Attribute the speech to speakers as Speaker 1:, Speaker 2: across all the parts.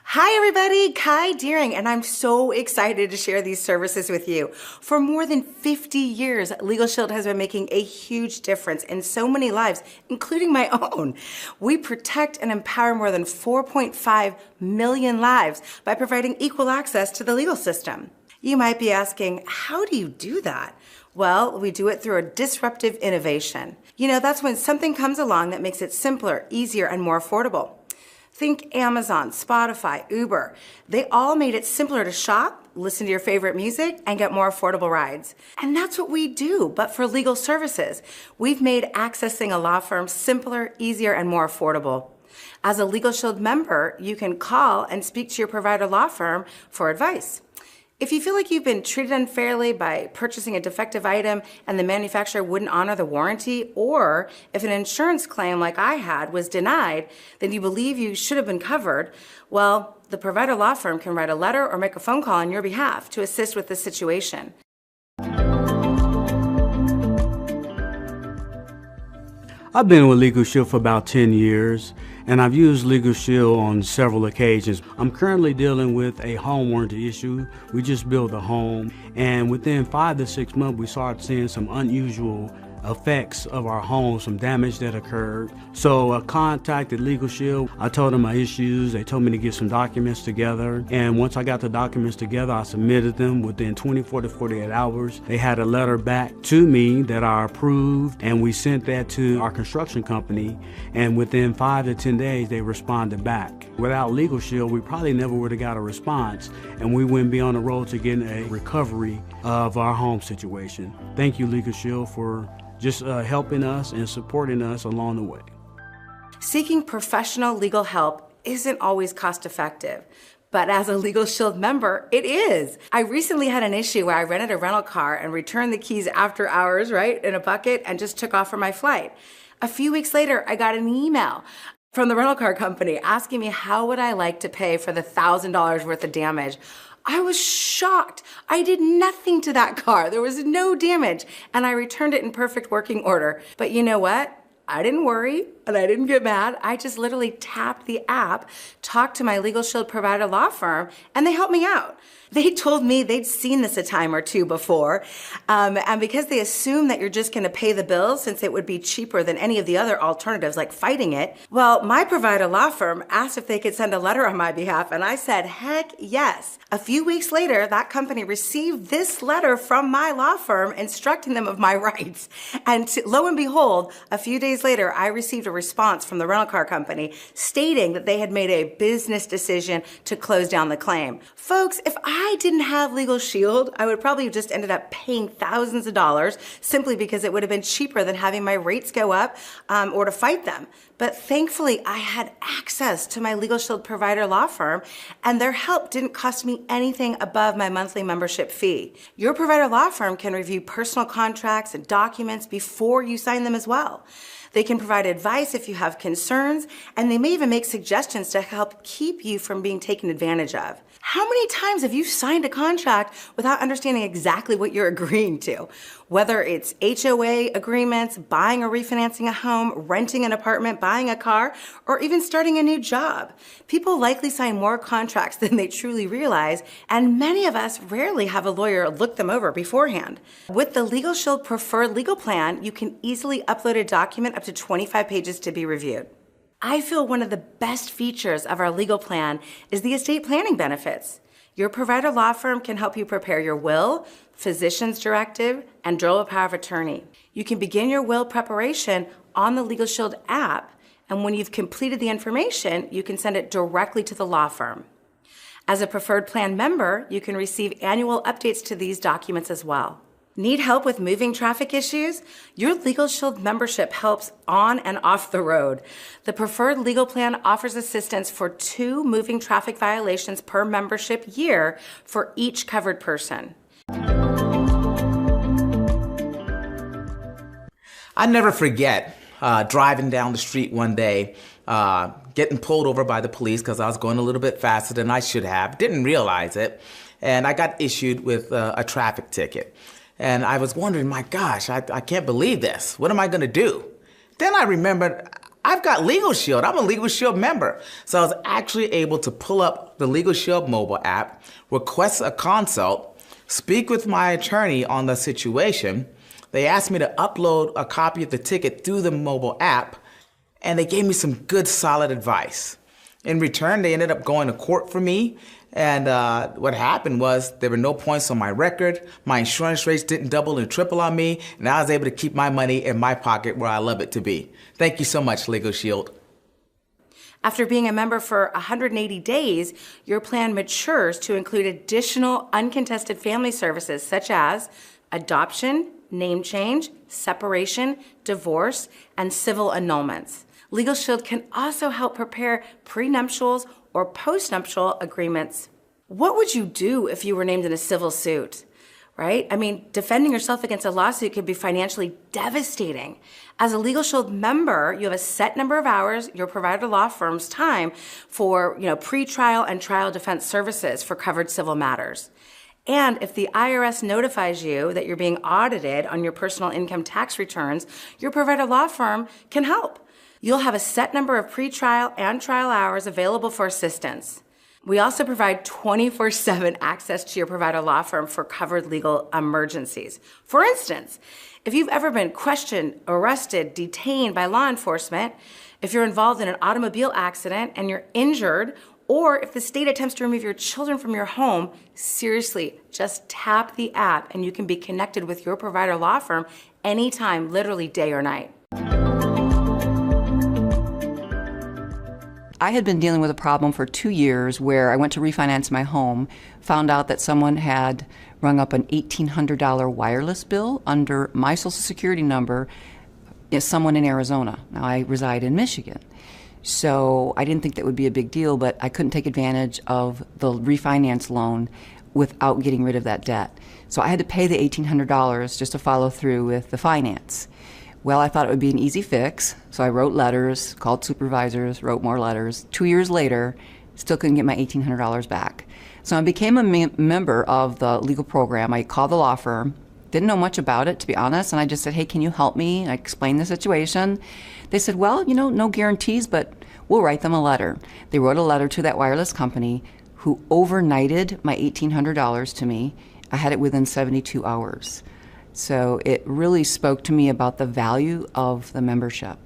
Speaker 1: Hi, everybody. Kai Deering, and I'm so excited to share these services with you. For more than 50 years, Legal Shield has been making a huge difference in so many lives, including my own. We protect and empower more than 4.5 million lives by providing equal access to the legal system. You might be asking, how do you do that? Well, we do it through a disruptive innovation. That's when something comes along that makes it simpler, easier, and more affordable. Think Amazon, Spotify, Uber. They all made it simpler to shop, listen to your favorite music, and get more affordable rides. And that's what we do, but for legal services. We've made accessing a law firm simpler, easier, and more affordable. As a Legal Shield member, you can call and speak to your provider law firm for advice. If you feel like you've been treated unfairly by purchasing a defective item and the manufacturer wouldn't honor the warranty, or if an insurance claim like I had was denied, then you believe you should have been covered, well, the provider law firm can write a letter or make a phone call on your behalf to assist with this situation.
Speaker 2: I've been with Legal Shield for about 10 years, and I've used Legal Shield on several occasions. I'm currently dealing with a home warranty issue. We just built a home, and within 5 to 6 months, we started seeing some unusual effects of our home, some damage that occurred. So I contacted Legal Shield. I told them my issues. They told me to get some documents together. And once I got the documents together, I submitted them within 24 to 48 hours. They had a letter back to me that I approved, and we sent that to our construction company. And within 5 to 10 days, they responded back. Without Legal Shield, we probably never would have got a response, and we wouldn't be on the road to getting a recovery of our home situation. Thank you, Legal Shield, for just helping us and supporting us along the way.
Speaker 1: Seeking professional legal help isn't always cost effective, but as a Legal Shield member, it is. I recently had an issue where I rented a rental car and returned the keys after hours, right, in a bucket, and just took off for my flight. A few weeks later, I got an email from the rental car company asking me how would I like to pay for the $1,000 worth of damage. I was shocked. I did nothing to that car. There was no damage, and I returned it in perfect working order. But you know what? I didn't worry, and I didn't get mad. I just literally tapped the app, talked to my Legal Shield provider law firm, and they helped me out. They told me they'd seen this a time or two before, and because they assume that you're just gonna pay the bill since it would be cheaper than any of the other alternatives like fighting it, well, my provider law firm asked if they could send a letter on my behalf, and I said, heck yes. A few weeks later, that company received this letter from my law firm instructing them of my rights. And lo and behold, a few days later, I received a response from the rental car company stating that they had made a business decision to close down the claim. Folks, if I didn't have Legal Shield, I would probably have just ended up paying thousands of dollars simply because it would have been cheaper than having my rates go up or to fight them. But thankfully, I had access to my Legal Shield provider law firm, and their help didn't cost me anything above my monthly membership fee. Your provider law firm can review personal contracts and documents before you sign them as well. They can provide advice if you have concerns, and they may even make suggestions to help keep you from being taken advantage of. How many times have you signed a contract without understanding exactly what you're agreeing to? Whether it's HOA agreements, buying or refinancing a home, renting an apartment, buying a car, or even starting a new job. People likely sign more contracts than they truly realize, and many of us rarely have a lawyer look them over beforehand. With the Legal Shield Preferred Legal Plan, you can easily upload a document up to 25 pages to be reviewed. I feel one of the best features of our legal plan is the estate planning benefits. Your provider law firm can help you prepare your will, physician's directive, and dual power of attorney. You can begin your will preparation on the Legal Shield app, and when you've completed the information, you can send it directly to the law firm. As a preferred plan member, you can receive annual updates to these documents as well. Need help with moving traffic issues? Your Legal Shield membership helps on and off the road. The Preferred Legal Plan offers assistance for 2 moving traffic violations per membership year for each covered person.
Speaker 3: I never forget driving down the street one day, getting pulled over by the police because I was going a little bit faster than I should have. Didn't realize it, and I got issued with a traffic ticket. And I was wondering, my gosh, I can't believe this. What am I going to do? Then I remembered I've got Legal Shield. I'm a Legal Shield member. So I was actually able to pull up the Legal Shield mobile app, request a consult, speak with my attorney on the situation. They asked me to upload a copy of the ticket through the mobile app, and they gave me some good, solid advice. In return, they ended up going to court for me, and what happened was there were no points on my record, my insurance rates didn't double and triple on me, and I was able to keep my money in my pocket where I love it to be. Thank you so much, Legal Shield.
Speaker 1: After being a member for 180 days, your plan matures to include additional uncontested family services such as adoption, name change, separation, divorce, and civil annulments. Legal Shield can also help prepare prenuptials or postnuptial agreements. What would you do if you were named in a civil suit? Right? I mean, defending yourself against a lawsuit could be financially devastating. As a Legal Shield member, you have a set number of hours, your provider law firm's time for, pre-trial and trial defense services for covered civil matters. And if the IRS notifies you that you're being audited on your personal income tax returns, your provider law firm can help. You'll have a set number of pre-trial and trial hours available for assistance. We also provide 24/7 access to your provider law firm for covered legal emergencies. For instance, if you've ever been questioned, arrested, detained by law enforcement, if you're involved in an automobile accident and you're injured, or if the state attempts to remove your children from your home, seriously, just tap the app and you can be connected with your provider law firm anytime, literally day or night.
Speaker 4: I had been dealing with a problem for 2 years where I went to refinance my home, found out that someone had rung up an $1,800 wireless bill under my Social Security number as someone in Arizona. Now, I reside in Michigan. So I didn't think that would be a big deal, but I couldn't take advantage of the refinance loan without getting rid of that debt. So I had to pay the $1,800 just to follow through with the finance. Well, I thought it would be an easy fix, so I wrote letters, called supervisors, wrote more letters. 2 years later, still couldn't get my $1,800 back. So I became a member of the legal program. I called the law firm, didn't know much about it, to be honest, and I just said, hey, can you help me? And I explained the situation. They said, well, no guarantees, but we'll write them a letter. They wrote a letter to that wireless company who overnighted my $1,800 to me. I had it within 72 hours. So it really spoke to me about the value of the membership.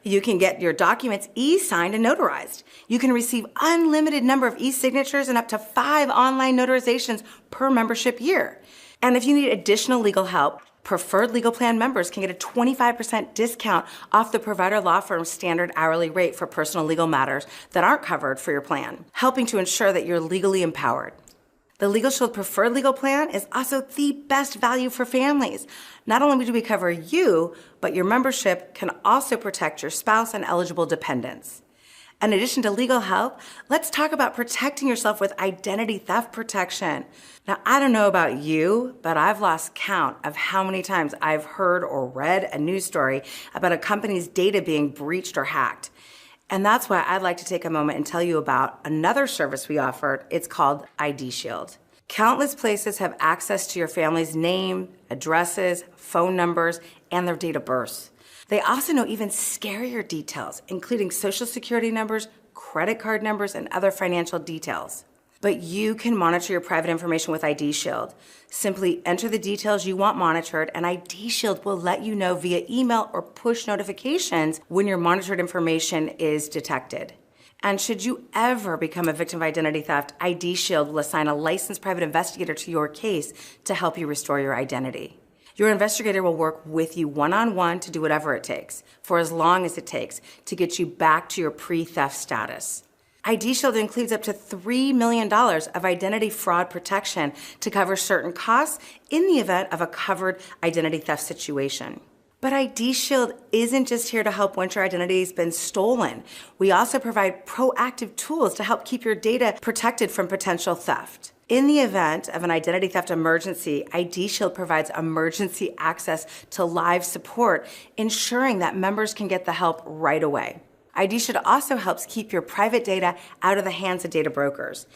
Speaker 1: You can get your documents e-signed and notarized. You can receive unlimited number of e-signatures and up to 5 online notarizations per membership year. And if you need additional legal help, Preferred Legal Plan members can get a 25% discount off the provider law firm's standard hourly rate for personal legal matters that aren't covered for your plan, helping to ensure that you're legally empowered. The Legal Shield Preferred Legal Plan is also the best value for families. Not only do we cover you, but your membership can also protect your spouse and eligible dependents. In addition to legal help, let's talk about protecting yourself with identity theft protection. Now, I don't know about you, but I've lost count of how many times I've heard or read a news story about a company's data being breached or hacked. And that's why I'd like to take a moment and tell you about another service we offered. It's called ID Shield. Countless places have access to your family's name, addresses, phone numbers, and their date of birth. They also know even scarier details, including social security numbers, credit card numbers, and other financial details. But you can monitor your private information with ID Shield. Simply enter the details you want monitored, and ID Shield will let you know via email or push notifications when your monitored information is detected. And should you ever become a victim of identity theft, ID Shield will assign a licensed private investigator to your case to help you restore your identity. Your investigator will work with you one-on-one to do whatever it takes, for as long as it takes, to get you back to your pre-theft status. ID Shield includes up to $3 million of identity fraud protection to cover certain costs in the event of a covered identity theft situation. But ID Shield isn't just here to help once your identity has been stolen. We also provide proactive tools to help keep your data protected from potential theft. In the event of an identity theft emergency, ID Shield provides emergency access to live support, ensuring that members can get the help right away. ID Shield also helps keep your private data out of the hands of data brokers.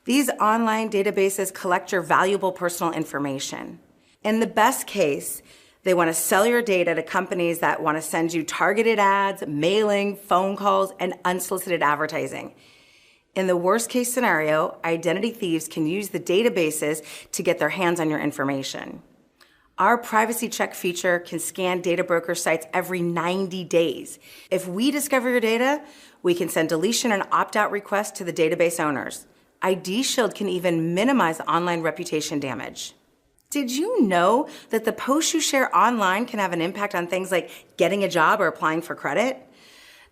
Speaker 1: These online databases collect your valuable personal information. In the best case, They want to sell your data to companies that want to send you targeted ads, mailing, phone calls, and unsolicited advertising. In the worst case scenario, identity thieves can use the databases to get their hands on your information. Our privacy check feature can scan data broker sites every 90 days. If we discover your data, we can send deletion and opt-out requests to the database owners. ID Shield can even minimize online reputation damage. Did you know that the posts you share online can have an impact on things like getting a job or applying for credit?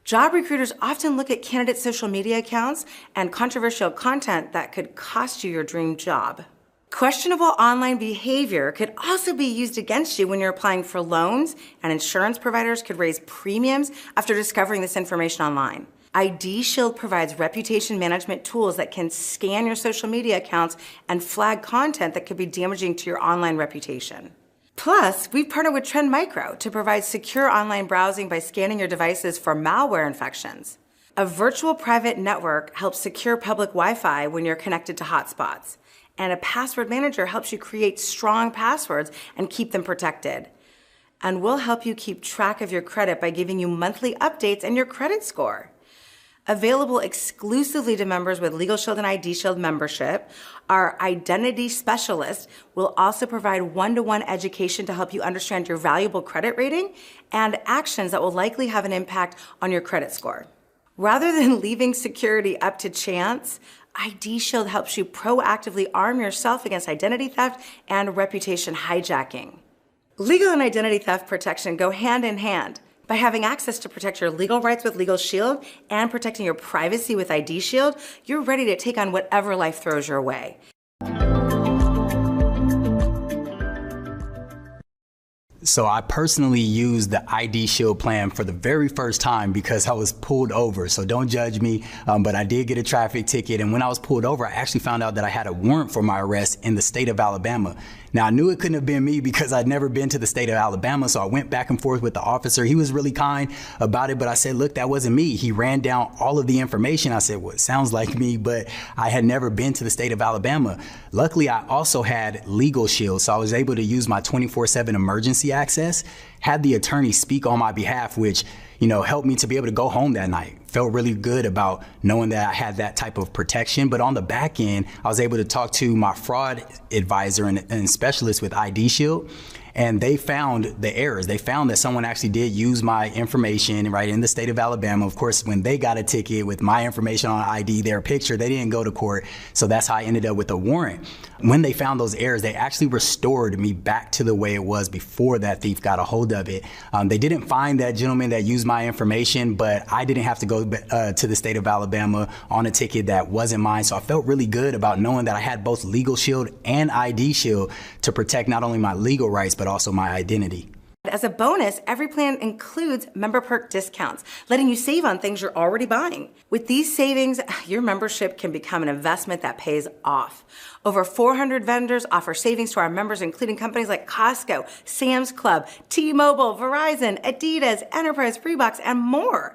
Speaker 1: Job recruiters often look at candidates' social media accounts and controversial content that could cost you your dream job. Questionable online behavior could also be used against you when you're applying for loans, and insurance providers could raise premiums after discovering this information online. ID Shield provides reputation management tools that can scan your social media accounts and flag content that could be damaging to your online reputation. Plus, we've partnered with Trend Micro to provide secure online browsing by scanning your devices for malware infections. A virtual private network helps secure public Wi-Fi when you're connected to hotspots. And a password manager helps you create strong passwords and keep them protected. And we'll help you keep track of your credit by giving you monthly updates and your credit score. Available exclusively to members with Legal Shield and ID Shield membership, our identity specialist will also provide one-to-one education to help you understand your valuable credit rating and actions that will likely have an impact on your credit score. Rather than leaving security up to chance, ID Shield helps you proactively arm yourself against identity theft and reputation hijacking. Legal and identity theft protection go hand in hand. By having access to protect your legal rights with Legal Shield and protecting your privacy with ID Shield, you're ready to take on whatever life throws your way.
Speaker 5: So I personally used the ID Shield plan for the very first time because I was pulled over. So don't judge me, but I did get a traffic ticket. And when I was pulled over, I actually found out that I had a warrant for my arrest in the state of Alabama. Now, I knew it couldn't have been me because I'd never been to the state of Alabama, so I went back and forth with the officer. He was really kind about it, but I said, look, that wasn't me. He ran down all of the information. I said, well, it sounds like me, but I had never been to the state of Alabama. Luckily, I also had Legal Shield, so I was able to use my 24/7 emergency access, had the attorney speak on my behalf, which, helped me to be able to go home that night. Felt really good about knowing that I had that type of protection. But on the back end, I was able to talk to my fraud advisor and specialist with ID Shield, and they found the errors. They found that someone actually did use my information right in the state of Alabama. Of course, when they got a ticket with my information on ID, their picture, they didn't go to court. So that's how I ended up with a warrant. When they found those errors, they actually restored me back to the way it was before that thief got a hold of it. They didn't find that gentleman that used my information, but I didn't have to go to the state of Alabama on a ticket that wasn't mine. So I felt really good about knowing that I had both Legal Shield and ID Shield to protect not only my legal rights, but also my identity.
Speaker 1: As a bonus, every plan includes member perk discounts, letting you save on things you're already buying. With these savings, your membership can become an investment that pays off. Over 400 vendors offer savings to our members, including companies like Costco, Sam's Club, T-Mobile, Verizon, Adidas, Enterprise, Reeboks, and more.